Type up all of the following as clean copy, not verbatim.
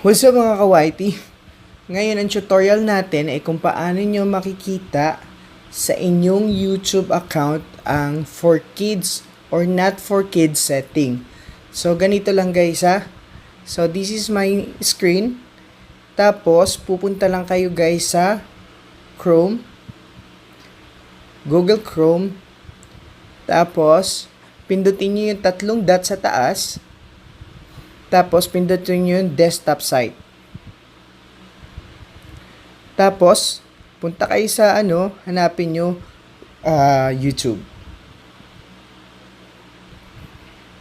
What's up mga ka-YT? Ngayon ang tutorial natin ay kung paano nyo makikita sa inyong YouTube account ang for kids or not for kids setting. So ganito lang guys ha. So this is my screen. Tapos pupunta lang kayo guys sa Chrome. Google Chrome. Tapos pindutin nyo yung tatlong dot sa taas. Tapos, pindutin nyo yung desktop site. Tapos, punta kayo sa hanapin nyo YouTube.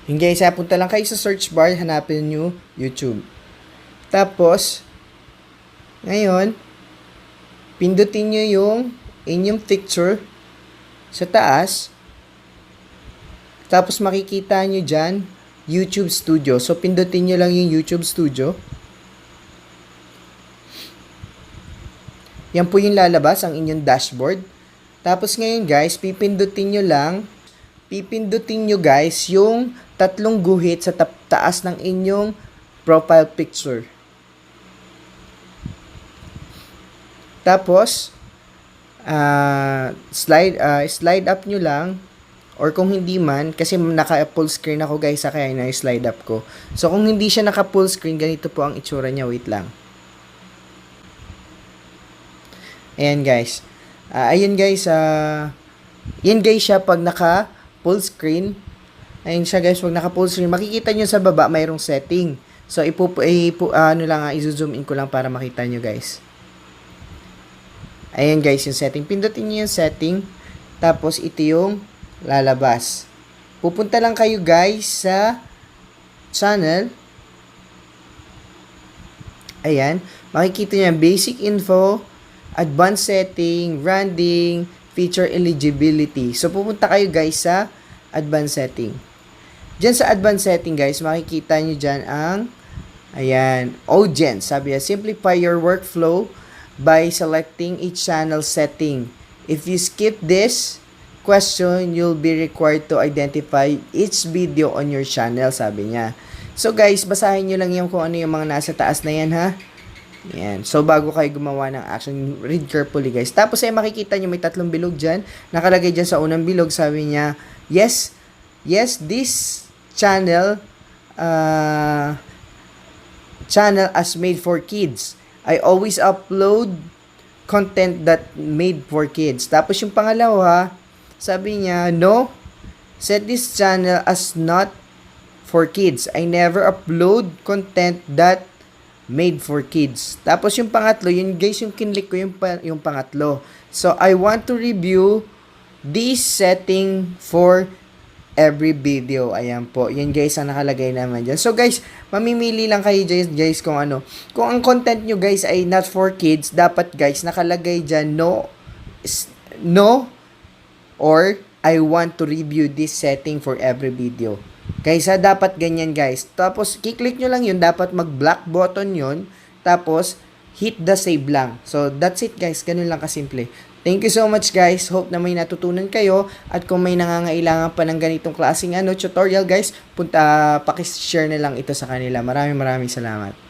Yung guys, punta lang kayo sa search bar, hanapin nyo YouTube. Tapos, ngayon, pindutin nyo yung inyong picture sa taas. Tapos, makikita nyo dyan, YouTube Studio. So, pindutin nyo lang yung YouTube Studio. Yan po yung lalabas, ang inyong dashboard. Tapos ngayon guys, pipindutin nyo guys yung tatlong guhit sa taas ng inyong profile picture. Tapos, slide up nyo lang. Or kung hindi man, kasi naka-full screen ako guys, kaya na-slide up ko. So kung hindi siya naka-full screen, ganito po ang itsura niya. Wait lang. Ayan guys. Ayan guys, yan guys siya pag naka-full screen. Ayan siya guys, pag naka-full screen, makikita nyo sa baba, mayroong setting. So i-zoom in ko lang para makita nyo guys. Ayan guys, yung setting. Pindutin nyo yung setting. Tapos ito yung lalabas. Pupunta lang kayo guys sa channel. Ayan. Makikita niyo basic info, advanced setting, branding, feature eligibility. So, pupunta kayo guys sa advanced setting. Diyan sa advanced setting guys, makikita niyo dyan ang audience. Sabi niya, simplify your workflow by selecting each channel setting. If you skip this question, you'll be required to identify each video on your channel, sabi niya. So guys, basahin nyo lang yung kung ano yung mga nasa taas na yan ha. Yan. So bago kayo gumawa ng action, read carefully guys. Tapos ay makikita nyo may tatlong bilog dyan. Nakalagay dyan sa unang bilog, sabi niya, yes, this channel as made for kids. I always upload content that made for kids. Tapos yung pangalawa, sabi niya, no, set this channel as not for kids. I never upload content that made for kids. Tapos yung pangatlo, yun guys, yung kinlik ko yung pangatlo. So, I want to review this setting for every video. Ayan po. Yan guys, ang nakalagay naman dyan. So guys, mamimili lang kayo guys kung ano. Kung ang content nyo guys ay not for kids, dapat guys, nakalagay dyan, no, or I want to review this setting for every video. Guys, dapat ganyan guys. Tapos, kiklik nyo lang yun. Dapat mag-black button yun. Tapos, hit the save lang. So, that's it guys. Ganun lang kasimple. Thank you so much guys. Hope na may natutunan kayo. At kung may nangangailangan pa ng ganitong klaseng tutorial guys, pakishare na lang ito sa kanila. Maraming salamat.